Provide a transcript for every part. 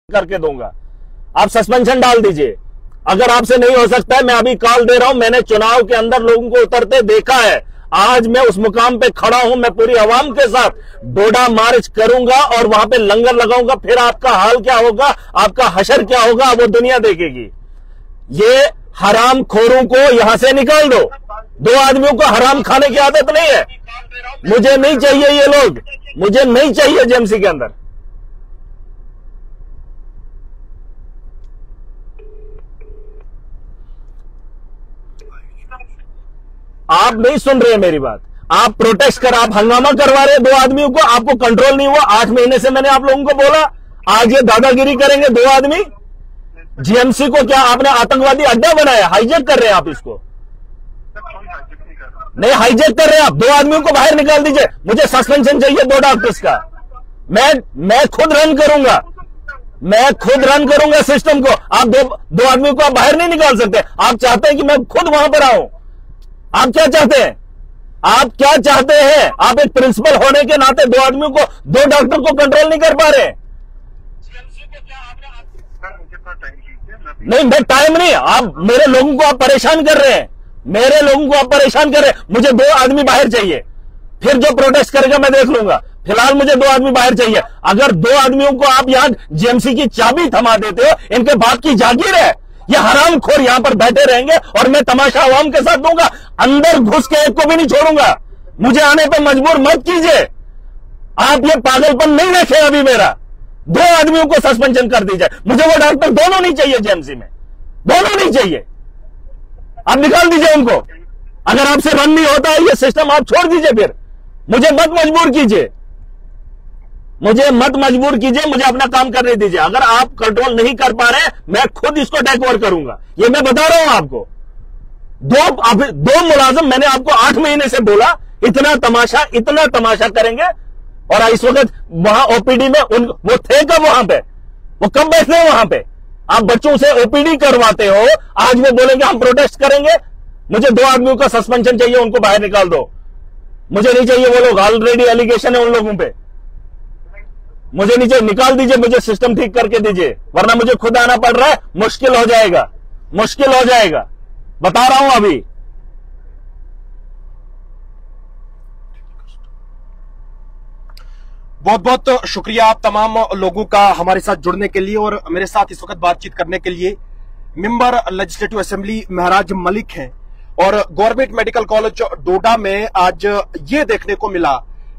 करके दूंगा। आप सस्पेंशन डाल दीजिए। अगर आपसे नहीं हो सकता है, मैं अभी कॉल दे रहा हूं। मैंने चुनाव के अंदर लोगों को उतरते देखा है। आज मैं उस मुकाम पे खड़ा हूं। मैं पूरी आवाम के साथ डोडा मार्च करूंगा और वहां पे लंगर लगाऊंगा। फिर आपका हाल क्या होगा, आपका हशर क्या होगा, वो दुनिया देखेगी। ये हराम खोरों को यहां से निकाल दो। दो आदमियों को हराम खाने की आदत नहीं है। मुझे नहीं चाहिए ये लोग, मुझे नहीं चाहिए जेएमसी के अंदर। आप नहीं सुन रहे हैं मेरी बात। आप प्रोटेस्ट कर, आप हंगामा करवा रहे हैं दो आदमियों को। आपको कंट्रोल नहीं हुआ। 8 महीने से मैंने आप लोगों को बोला, आज ये दादागिरी करेंगे दो आदमी। जीएमसी को क्या आपने आतंकवादी अड्डा बनाया? हाईजैक कर रहे हैं आप इसको। नहीं हाईजैक कर रहे हैं आप। दो आदमियों को बाहर निकाल दीजिए। मुझे सस्पेंशन चाहिए 2 डॉक्टर्स का। मैं खुद रन करूंगा, मैं खुद रन करूंगा सिस्टम को। आप दो आदमियों को आप बाहर नहीं निकाल सकते। आप चाहते हैं कि मैं खुद वहां पर आऊं। आप क्या चाहते हैं? आप क्या चाहते हैं? आप एक प्रिंसिपल होने के नाते दो आदमियों को, 2 डॉक्टर को कंट्रोल नहीं कर पा रहे। नहीं, मैं टाइम नहीं। आप मेरे लोगों को आप परेशान कर रहे हैं। मेरे लोगों को आप परेशान कर रहे हैं। मुझे 2 आदमी बाहर चाहिए। फिर जो प्रोटेस्ट करेगा मैं देख लूंगा। फिलहाल मुझे 2 आदमी बाहर चाहिए। अगर 2 आदमियों को आप यहां जीएमसी की चाबी थमा देते हो, इनके बाप की जागीर है। ये हरामखोर यहां पर बैठे रहेंगे और मैं तमाशा आवाम के साथ दूंगा। अंदर घुस के एक को भी नहीं छोड़ूंगा। मुझे आने पर मजबूर मत कीजिए। आप ये पागलपन नहीं देखे अभी मेरा। 2 आदमियों को सस्पेंशन कर दीजिए। मुझे वो डॉक्टर दोनों नहीं चाहिए जीएमसी में, दोनों नहीं चाहिए। आप निकाल दीजिए उनको। अगर आपसे रन नहीं होता है ये सिस्टम, आप छोड़ दीजिए। फिर मुझे मत मजबूर कीजिए, मुझे मत मजबूर कीजिए। मुझे अपना काम करने दीजिए। अगर आप कंट्रोल नहीं कर पा रहे हैं, मैं खुद इसको टेक ओवर करूंगा। ये मैं बता रहा हूं आपको। 2 मुलाजिम मैंने आपको 8 महीने से बोला, इतना तमाशा करेंगे। और इस वक्त वहां ओपीडी में वो थे कब वहां पे? वो कब बैठे हैं वहां पे? आप बच्चों से ओपीडी करवाते हो, आज वो बोलेंगे हम प्रोटेस्ट करेंगे। मुझे 2 आदमियों का सस्पेंशन चाहिए, उनको बाहर निकाल दो। मुझे नहीं चाहिए वो लोग। ऑलरेडी एलिगेशन है उन लोगों पे। मुझे नीचे निकाल दीजिए। मुझे सिस्टम ठीक करके दीजिए, वरना मुझे खुद आना पड़ रहा है। मुश्किल हो जाएगा, मुश्किल हो जाएगा, बता रहा हूं अभी। बहुत बहुत शुक्रिया आप तमाम लोगों का हमारे साथ जुड़ने के लिए और मेरे साथ इस वक्त बातचीत करने के लिए। मेंबर लेजिस्लेटिव असेंबली महराज मलिक हैं और गवर्नमेंट मेडिकल कॉलेज डोडा में आज ये देखने को मिला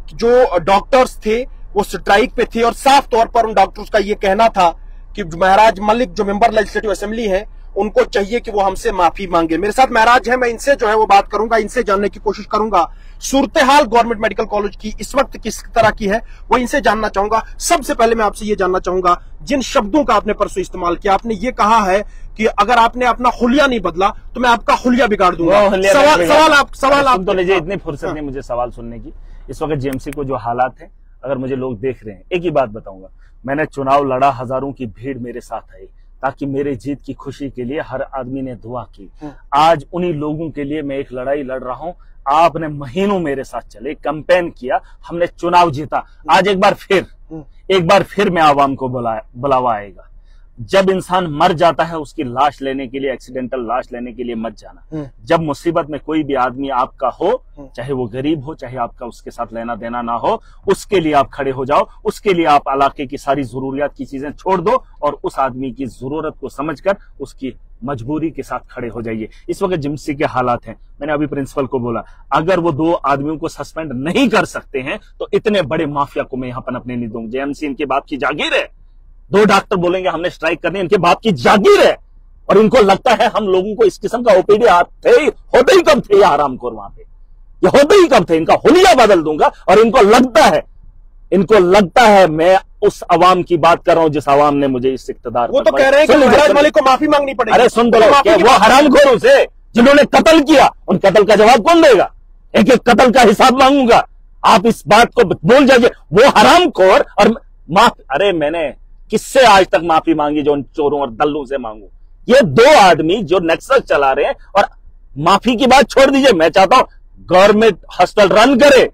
कि जो डॉक्टर्स थे वो स्ट्राइक पे थे और साफ तौर पर उन डॉक्टर्स का ये कहना था कि महराज मलिक जो मेंबर लेजिस्लेटिव असेंबली है, उनको चाहिए कि वो हमसे माफी मांगे। मेरे साथ महराज है, मैं इनसे जो है वो बात करूंगा, इनसे जानने की कोशिश करूंगा सूरत हाल गवर्नमेंट मेडिकल कॉलेज की इस वक्त किस तरह की है, वो इनसे जानना चाहूंगा। सबसे पहले मैं आपसे ये जानना चाहूंगा, जिन शब्दों का आपने परसों इस्तेमाल किया, आपने ये कहा है कि अगर आपने अपना हुलिया नहीं बदला तो मैं आपका हुलिया बिगाड़ दूंगा। सवाल आप तो लीजिए, इतनी फुर्सत नहीं मुझे सवाल सुनने की। इस वक्त जीएमसी को जो हालात है, अगर मुझे लोग देख रहे हैं, एक ही बात बताऊंगा। मैंने चुनाव लड़ा, हजारों की भीड़ मेरे साथ आई ताकि मेरे जीत की खुशी के लिए हर आदमी ने दुआ की। आज उन्हीं लोगों के लिए मैं एक लड़ाई लड़ रहा हूं। आपने महीनों मेरे साथ चले, कैंपेन किया, हमने चुनाव जीता। आज एक बार फिर मैं आवाम को बुलावा आएगा। जब इंसान मर जाता है, उसकी लाश लेने के लिए, एक्सीडेंटल लाश लेने के लिए मत जाना। जब मुसीबत में कोई भी आदमी आपका हो, चाहे वो गरीब हो, चाहे आपका उसके साथ लेना देना ना हो, उसके लिए आप खड़े हो जाओ। उसके लिए आप इलाके की सारी जरूरियात की चीजें छोड़ दो और उस आदमी की जरूरत को समझकर उसकी मजबूरी के साथ खड़े हो जाइए। इस वक्त जीएमसी के हालात हैं। मैंने अभी प्रिंसिपल को बोला, अगर वो 2 आदमियों को सस्पेंड नहीं कर सकते हैं तो इतने बड़े माफिया को मैं यहां पनपने नहीं दूंगा। जीएमसी इनके बाप की जागीर है। 2 डॉक्टर बोलेंगे हमने स्ट्राइक करनी, इनके बाप की जागीर है। और इनको लगता है हम लोगों को इस किस्म का ओपीडी होते ही कब थे ये हरामखोर वहां पे, ये होते ही कब थे। इनका हुलिया बदल दूंगा। और इनको लगता है मैं उस अवाम की बात कर रहा हूं जिस अवाम ने मुझे इस इख्तिदार। वो तो कह रहे हैं कि महराज मलिक को माफी मांगनी पड़ेगी। अरे सुन दो, वो हरामखोरों से जिन्होंने कत्ल किया, उन कत्ल का जवाब कौन देगा? एक एक कत्ल का हिसाब मांगूंगा। आप इस बात को भूल जाइए। वो हरामखोर और अरे मैंने किससे आज तक माफी मांगी जो उन चोरों और दल्लों से मांगू? ये 2 आदमी जो नेक्सस चला रहे हैं। और माफी की बात छोड़ दीजिए, मैं चाहता हूं गवर्नमेंट हॉस्पिटल रन करे।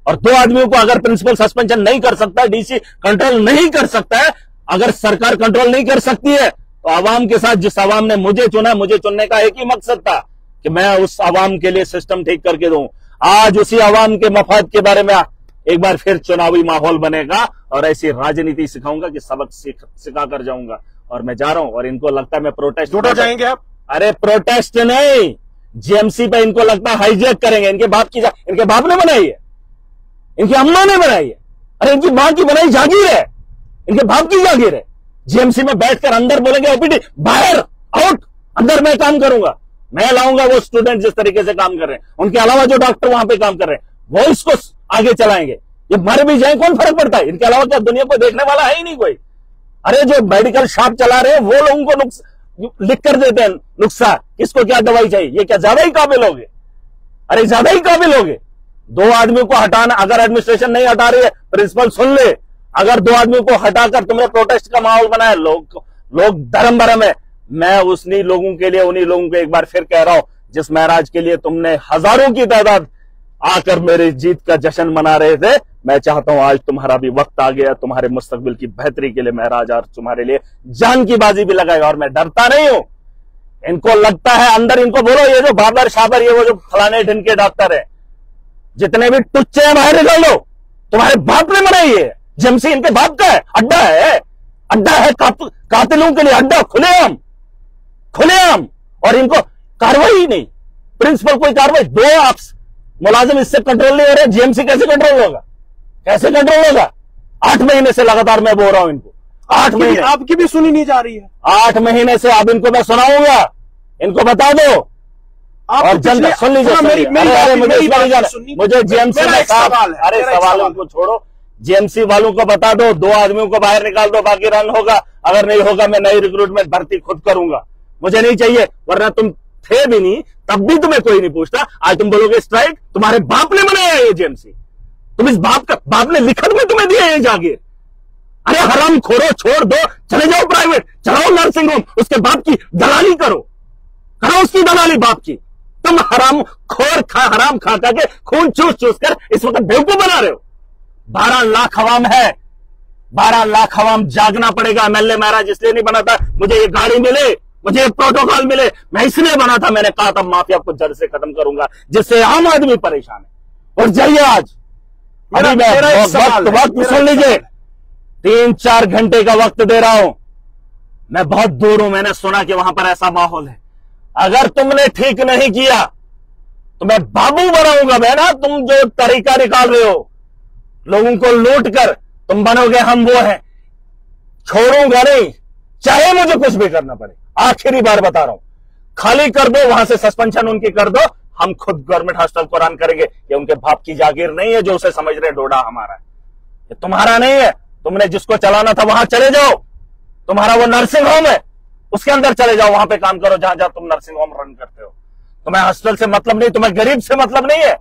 और 2 आदमियों को अगर प्रिंसिपल सस्पेंशन नहीं कर सकता, डीसी कंट्रोल नहीं कर सकता है, अगर सरकार कंट्रोल नहीं कर सकती है तो आवाम के साथ, जिस आवाम ने मुझे चुना, मुझे चुनने का एक ही मकसद था कि मैं उस आवाम के लिए सिस्टम ठीक करके दूं। आज उसी आवाम के मफाद के बारे में एक बार फिर चुनावी माहौल बनेगा और ऐसी राजनीति सिखाऊंगा कि सबक सिखा कर जाऊंगा। और मैं जा रहा हूं और इनको लगता है मैं प्रोटेस्ट जुड़ जाएंगे आप। अरे प्रोटेस्ट नहीं, जीएमसी पे इनको लगता है हाईजैक करेंगे। इनके बाप ने बनाई है, इनकी अम्मा ने बनाई है। अरे इनकी मां की बनाई जागीर है, इनके बाप की जागीर है। जीएमसी में बैठकर अंदर बोलेंगे ओपीडी बाहर आउट, अंदर मैं काम करूंगा, मैं लाऊंगा वो स्टूडेंट जिस तरीके से काम कर रहे हैं, उनके अलावा जो डॉक्टर वहां पे काम कर रहे हैं वो इसको आगे चलाएंगे। ये मर भी जाए कौन फर्क पड़ता है, इनके अलावा क्या दुनिया को देखने वाला है ही नहीं कोई। अरे जो मेडिकल शॉप चला रहे हैं वो लोगों को लिख कर देते हैं नुस्खा, किसको क्या दवाई चाहिए। ये क्या ज्यादा ही काबिल हो गए? अरे ज्यादा ही काबिल हो गए। 2 आदमियों को हटाना, अगर एडमिनिस्ट्रेशन नहीं हटा रही है, प्रिंसिपल सुन ले, अगर 2 आदमियों को हटाकर तुमने प्रोटेस्ट का माहौल बनाया, लोग धर्म भरम है। मैं उन्हीं लोगों के लिए, उन्हीं लोगों को एक बार फिर कह रहा हूं जिस महराज के लिए तुमने हजारों की तादाद आकर मेरी जीत का जश्न मना रहे थे, मैं चाहता हूं आज तुम्हारा भी वक्त आ गया, तुम्हारे मुस्तकबिल की बेहतरी के लिए महराज और तुम्हारे लिए जान की बाजी भी लगाएगा। और मैं डरता नहीं हूं। इनको लगता है अंदर, इनको बोलो ये जो बाबर शाबर, ये वो जो फलाने ढिन के डॉक्टर है, जितने भी टुच्चे हैं बाहर निकाल दो। तुम्हारे बाप ने बनाई है जीएमसी, इनके बाप का है, अड्डा है कातिलों के लिए, अड्डा खुलेआम। और इनको कार्रवाई नहीं, प्रिंसिपल कोई कार्रवाई, 2 आपस मुलाजिम इससे कंट्रोल नहीं हो रहे, जीएमसी कैसे कंट्रोल होगा? 8 महीने से लगातार मैं बोल रहा हूं इनको, 8 महीने। आपकी भी सुनी नहीं जा रही है 8 महीने से। अब इनको मैं सुनाऊंगा, इनको बता दो। और जनता सुन लीजिए, मुझे जीएमसी में अरे सवालों को छोड़ो, जीएमसी वालों को बता दो, 2 आदमियों को बाहर निकाल दो, बाकी रन होगा। अगर नहीं होगा मैं नई रिक्रूटमेंट भर्ती खुद करूंगा, मुझे नहीं चाहिए। वरना तुम थे भी नहीं तब भी तुम्हें कोई नहीं पूछता। आज तुम बोलोगे स्ट्राइक, तुम्हारे बाप ने बनाया ये जीएमसी, तुम इस बाप ने लिखत में तुम्हें दिया ये जागीर। अरे हराम खोरो, छोड़ दो, चले जाओ प्राइवेट, चलाओ नर्सिंग होम, उसके बाप की दलाली करो उसकी दलाली बाप की। तुम हराम खोर हराम खा के खून चूस कर इस वक्त बेवकूफ बना रहे हो। 12 लाख अवाम है, 12 लाख अवाम जागना पड़ेगा। एमएलए महाराज इसलिए नहीं बना था मुझे ये गाड़ी मिले, मुझे ये प्रोटोकॉल मिले, मैं इसलिए बना था। मैंने कहा था माफिया को जड़ से खत्म करूंगा, जिससे आम आदमी परेशान है। और जाइए आज, अभी मैं वक्त सुन लीजिए, 3-4 घंटे का वक्त दे रहा हूं। मैं बहुत दूर हूं, मैंने सुना कि वहां पर ऐसा माहौल है। अगर तुमने ठीक नहीं किया तो मैं बाबू बनाऊंगा। मैं ना, तुम जो तरीका निकाल रहे हो लोगों को लूट कर, तुम बनोगे हम वो हैं। छोड़ूंगा नहीं, चाहे मुझे कुछ भी करना पड़े। आखिरी बार बता रहा हूं, खाली कर दो, वहां से सस्पेंशन उनकी कर दो, हम खुद गवर्नमेंट हॉस्टल को रन करेंगे। ये उनके बाप की जागीर नहीं है जो उसे समझ रहे डोडा हमारा है, ये तुम्हारा नहीं है। तुमने जिसको चलाना था वहां चले जाओ, तुम्हारा वो नर्सिंग होम है, उसके अंदर चले जाओ, वहां पे काम करो जहां जहां तुम नर्सिंग होम रन करते हो। तुम्हें हॉस्टल से मतलब नहीं, तुम्हें गरीब से मतलब नहीं है।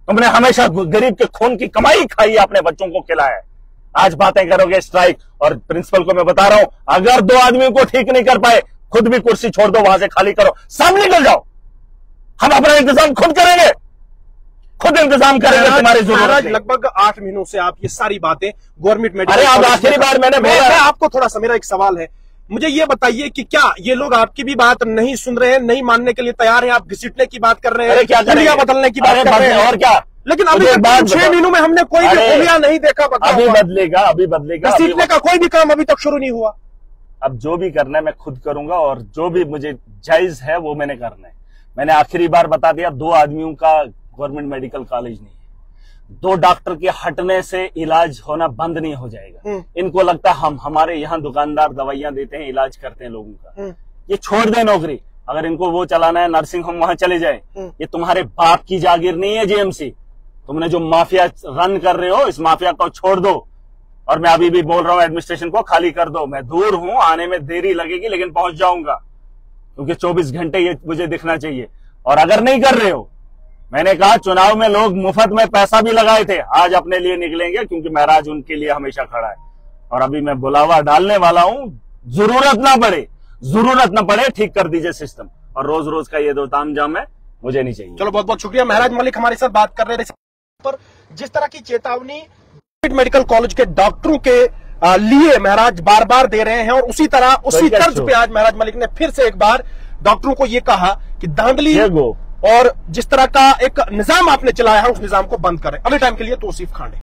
तुमने हमेशा गरीब के खून की कमाई खाई है, अपने बच्चों को खिलाया है। आज बातें करोगे स्ट्राइक। और प्रिंसिपल को मैं बता रहा हूं, अगर 2 आदमियों को ठीक नहीं कर पाए, खुद भी कुर्सी छोड़ दो, वहां से खाली करो, सामने निकल जाओ। हम अपना इंतजाम खुद करेंगे, खुद इंतजाम करेंगे। तुम्हारी जरूरत लगभग 8 महीनों से आप ये सारी बातें गवर्नमेंट में। अरे अब आखिरी बार मैंने बोला, आपको थोड़ा सा मेरा एक सवाल है, मुझे ये बताइए कि क्या ये लोग आपकी भी बात नहीं सुन रहे हैं, नहीं मानने के लिए तैयार हैं? आप घसीटने की बात कर रहे हैं, क्या दुनिया बदलने की बात कर रहे हैं, और क्या? लेकिन अभी 6 महीनों में हमने कोई भी खूबियां नहीं देखा। अभी बदलेगा, अभी बदलेगा। घसीटने का कोई भी काम अभी तक शुरू नहीं हुआ। अब जो भी करना है मैं खुद करूंगा, और जो भी मुझे जायज है वो मैंने करना है। मैंने आखिरी बार बता दिया, 2 आदमियों का गवर्नमेंट मेडिकल कॉलेज नहीं है। 2 डॉक्टर के हटने से इलाज होना बंद नहीं हो जाएगा। इनको लगता है हमारे यहाँ दुकानदार दवाइयां देते हैं, इलाज करते हैं लोगों का, ये छोड़ दें नौकरी। अगर इनको वो चलाना है, नर्सिंग होम, वहां चले जाए। ये तुम्हारे बाप की जागीर नहीं है जीएमसी। तुमने जो माफिया रन कर रहे हो, इस माफिया को छोड़ दो। और मैं अभी भी बोल रहा हूं एडमिनिस्ट्रेशन को खाली कर दो। मैं दूर हूं, आने में देरी लगेगी, लेकिन पहुंच जाऊंगा, क्योंकि 24 घंटे ये मुझे दिखना चाहिए। और अगर नहीं कर रहे हो, मैंने कहा चुनाव में लोग मुफ्त में पैसा भी लगाए थे, आज अपने लिए निकलेंगे, क्योंकि महराज उनके लिए हमेशा खड़ा है। और अभी मैं बुलावा डालने वाला हूं, जरूरत ना पड़े ठीक कर दीजिए सिस्टम। और रोज रोज का ये 2 तामझाम है, मुझे नहीं चाहिए। चलो बहुत बहुत शुक्रिया। महराज मलिक हमारे साथ बात कर रहे थे। पर जिस तरह की चेतावनी मेडिकल कॉलेज के डॉक्टरों के लिए महराज बार बार दे रहे हैं, और उसी तरह उसी तर्ज पे आज महराज मलिक ने फिर से एक बार डॉक्टरों को यह कहा कि धांधली और जिस तरह का एक निजाम आपने चलाया है उस निजाम को बंद करें। अगले टाइम के लिए तौसीफ खान।